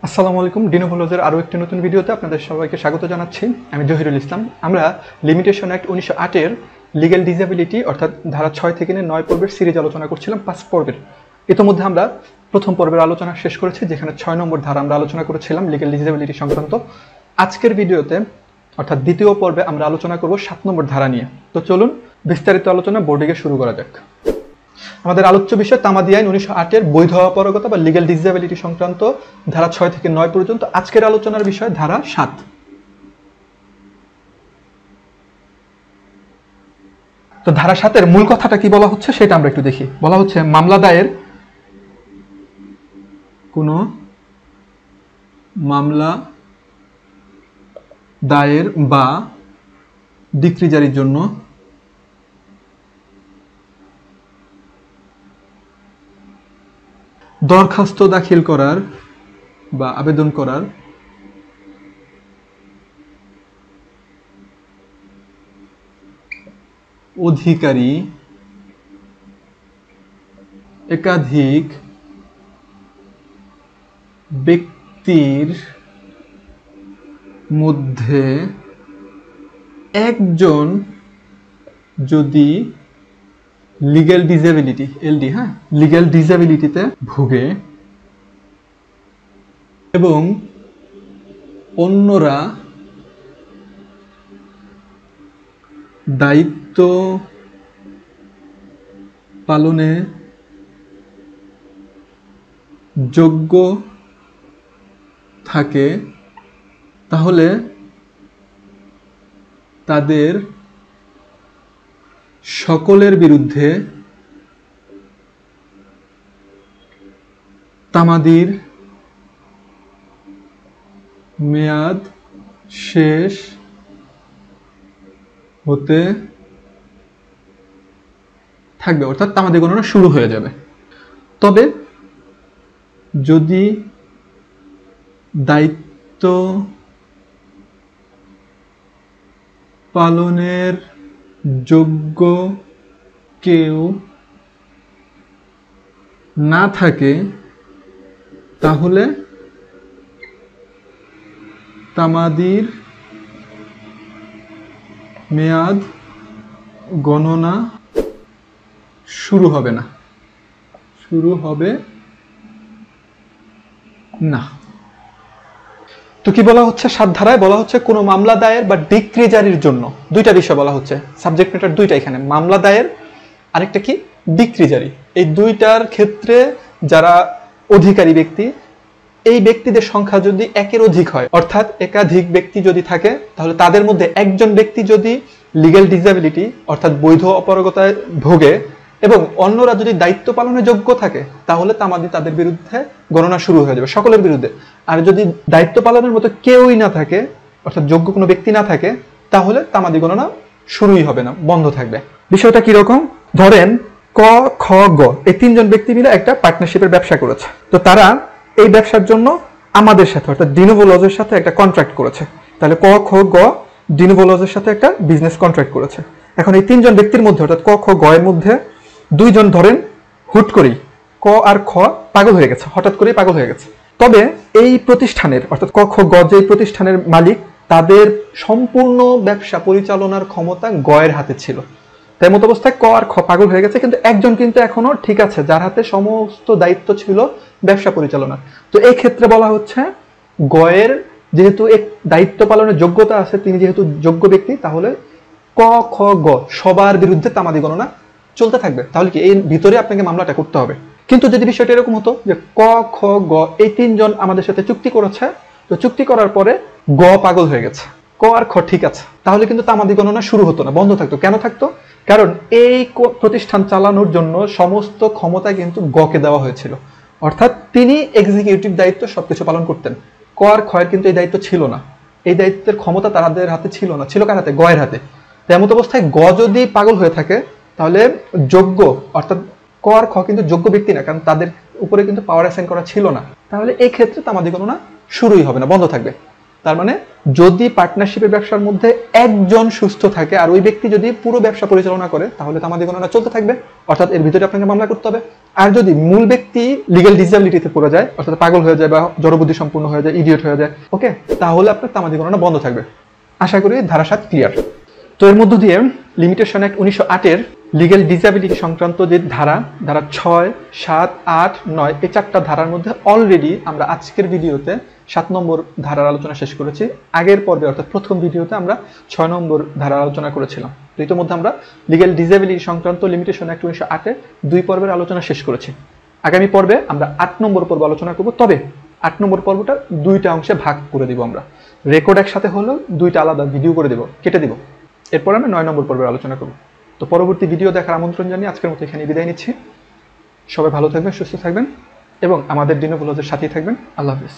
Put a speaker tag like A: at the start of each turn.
A: আসসালামু আলাইকুম। ডিনোভোলজের আরও একটি নতুন ভিডিওতে আপনাদের সবাইকে স্বাগত জানাচ্ছি। আমি জহিরুল ইসলাম। আমরা লিমিটেশন অ্যাক্ট 1908-এর লিগ্যাল ডিসেবিলিটি অর্থাৎ ধারা 6 থেকে 9 পর্বের সিরিজ আলোচনা করছিলাম 5 পর্বের। ইতিমধ্যে আমরা প্রথম পর্বের আলোচনা শেষ করেছি, যেখানে 6 নম্বর ধারা আমরা আলোচনা করেছিলাম লিগ্যাল ডিসেবিলিটি সংক্রান্ত। আজকের ভিডিওতে অর্থাৎ দ্বিতীয় পর্বে আমরা আলোচনা করব 7 নম্বর ধারা নিয়ে। তো চলুন বিস্তারিত আলোচনা বোর্ডিংয়ে শুরু করা যাক। আমাদের আলোচ্য বিষয় তামাদি আইন 1908-এর বৈধ অপারগতা বা লিগ্যাল ডিসেবিলিটি সংক্রান্ত ধারা 6 থেকে 9 পর্যন্ত। আজকের আলোচনার বিষয় ধারা 7। তো ধারা 7-এর মূল কথাটা কি বলা হচ্ছে সেটা আমরা একটু দেখি। বলা হচ্ছে মামলা দায়ের কোনো মামলা দায়ের বা ডিক্রি জারির জন্য দরখাস্ত দাখিল করার বা আবেদন করার অধিকারী একাধিক ব্যক্তির মধ্যে একজন যদি লিগ্যাল ডিসেবিলিটি লিগ্যাল ডিসেবিলিটিতে ভুগে এবং অন্যরা দায়িত্ব পালনে যোগ্য থাকে, তাহলে তাদের সকলের বিরুদ্ধে তামাদির মেয়াদ শেষ হতে থাকবে, অর্থাৎ তামাদি গণনা শুরু হয়ে যাবে। তবে যদি দায়িত্ব পালনের যোগ্য কেউ না থাকে, তাহলে তামাদির মেয়াদ গণনা শুরু হবে না। তো কি বলা হচ্ছে 7 ধারায়? বলা হচ্ছে কোনো মামলা দায়ের বা ডিক্রি জারির জন্য দুইটা বিষয় বলা হচ্ছে, সাবজেক্ট ম্যাটার দুইটা এখানে, মামলা দায়ের আরেকটা কি ডিক্রি জারি। এই দুইটার ক্ষেত্রে যারা অধিকারী ব্যক্তি, এই ব্যক্তিদের সংখ্যা যদি একের অধিক হয়, অর্থাৎ একাধিক ব্যক্তি যদি থাকে, তাহলে তাদের মধ্যে একজন ব্যক্তি যদি লিগ্যাল ডিসেবিলিটি অর্থাৎ বৈধ অপারগতায় ভোগে এবং অন্যরা যদি দায়িত্ব পালনের যোগ্য থাকে, তাহলে তামাদি তাদের বিরুদ্ধে গণনা শুরু হয়ে যাবে, সকলের বিরুদ্ধে। আর যদি দায়িত্ব পালনের মতো কেউই না থাকে, অর্থাৎ যোগ্য কোনো ব্যক্তি না থাকে, তাহলে তামাদি গণনা শুরুই হবে না, বন্ধ থাকবে। বিষয়টা কিরকম? ধরেন ক, খ, গ এই 3 জন ব্যক্তি মিলে একটা পার্টনারশিপের ব্যবসা করেছে। তো তারা এই ব্যবসার জন্য আমাদের সাথে অর্থাৎ ডিনোভোলজের সাথে একটা কন্ট্রাক্ট করেছে। তাহলে ক, খ, গ ডিনোভোলজের সাথে একটা বিজনেস কন্ট্রাক্ট করেছে। এখন এই 3 জন ব্যক্তির মধ্যে অর্থাৎ ক, খ, গ এর মধ্যে 2 জন ধরেন হুট করেই ক আর খ পাগল হয়ে গেছে, হঠাৎ করেই পাগল হয়ে গেছে। তবে এই প্রতিষ্ঠানের অর্থাৎ ক, খ, গ যে প্রতিষ্ঠানের মালিক, তাদের সম্পূর্ণ ব্যবসা পরিচালনার ক্ষমতা গ এর হাতে ছিল। তাই মত অবস্থায় ক আর খ পাগল হয়ে গেছে, কিন্তু একজন কিন্তু এখনো ঠিক আছে, যার হাতে সমস্ত দায়িত্ব ছিল ব্যবসা পরিচালনার। তো এই ক্ষেত্রে বলা হচ্ছে গ এর যেহেতু এক দায়িত্ব পালনের যোগ্যতা আছে, তিনি যেহেতু যোগ্য ব্যক্তি, তাহলে ক, খ, গ সবার বিরুদ্ধে তামাদি গণনা চলতে থাকবে। তাহলে কি এই ভিতরে আপনাকে মামলাটা করতে হবে। কিন্তু যদি বিষয়টা এরকম হতো যে ক, খ, গ এই 3 জন আমাদের সাথে চুক্তি করেছে, তো চুক্তি করার পরে গ পাগল হয়ে গেছে, ক আর খ ঠিক আছে, তাহলে কিন্তু তামাদি গণনা শুরু হতো না, বন্ধ থাকতো। কেন থাকতো? কারণ এই প্রতিষ্ঠান চালানোর জন্য সমস্ত ক্ষমতা কিন্তু গকে দেওয়া হয়েছিল, অর্থাৎ তিনি এক্সিকিউটিভ দায়িত্ব সবকিছু পালন করতেন। ক আর খ এর কিন্তু এই দায়িত্ব ছিল না, এই দায়িত্বের ক্ষমতা তাদের হাতে ছিল না, ছিল কার হাতে? গ এর হাতে। তেমন অবস্থায় গ যদি পাগল হয়ে থাকে, তাহলে যোগ্য অর্থাৎ ক আর খ কিন্তু যোগ্য ব্যক্তি না, কারণ তাদের উপরে কিন্তু পাওয়ার অ্যাসাইন করা ছিল না। তাহলে এই ক্ষেত্রে তামাদি গণনা শুরুই হবে না, বন্ধ থাকবে। তার মানে যদি পার্টনারশিপের ব্যবসার মধ্যে একজন সুস্থ থাকে আর ওই ব্যক্তি যদি পুরো ব্যবসা পরিচালনা করে, তাহলে তামাদি গণনা চলতে থাকবে, অর্থাৎ এর ভিতরে আপনাকে মামলা করতে হবে। আর যদি মূল ব্যক্তি লিগ্যাল ডিসএবিলিটিতে পড়ে যায়, অর্থাৎ পাগল হয়ে যায় বা জড়বুদ্ধি সম্পূর্ণ হয়ে যায়, ইডিয়ট হয়ে যায়, ওকে, তাহলে আপনার তামাদি গণনা বন্ধ থাকবে। আশা করি ধারা 7 ক্লিয়ার। তো এর মধ্য দিয়ে লিমিটেশন অ্যাক্ট 1908-এর লিগ্যাল ডিসএবিলিটি সংক্রান্ত যে ধারা 6, 7, 8, 9 এই 4টা ধারার মধ্যে অলরেডি আমরা আজকের ভিডিওতে 7 নম্বর ধারার আলোচনা শেষ করেছি। আগের পর্বে অর্থাৎ প্রথম ভিডিওতে আমরা 6 নম্বর ধারার আলোচনা করেছিলাম। তো ইতিমধ্যে আমরা লিগ্যাল ডিসএবিলিটি সংক্রান্ত লিমিটেশন অ্যাক্ট 1908-এর 2 পর্বের আলোচনা শেষ করেছি। আগামী পর্বে আমরা 8 নম্বর পর্ব আলোচনা করব। তবে 8 নম্বর পর্বটা 2টা অংশে ভাগ করে দিব। আমরা রেকর্ড একসাথে হলেও 2টা আলাদা ভিডিও করে দেব, কেটে দিব। এরপর আমরা 9 নম্বর পর্বে আলোচনা করব। তো পরবর্তী ভিডিও দেখার আমন্ত্রণ জানিয়ে আজকের মতো এখানে বিদায় নিচ্ছি। সবাই ভালো থাকবেন, সুস্থ থাকবেন এবং আমাদের দিনগুলোদের সাথেই থাকবেন। আল্লাহ হাফেজ।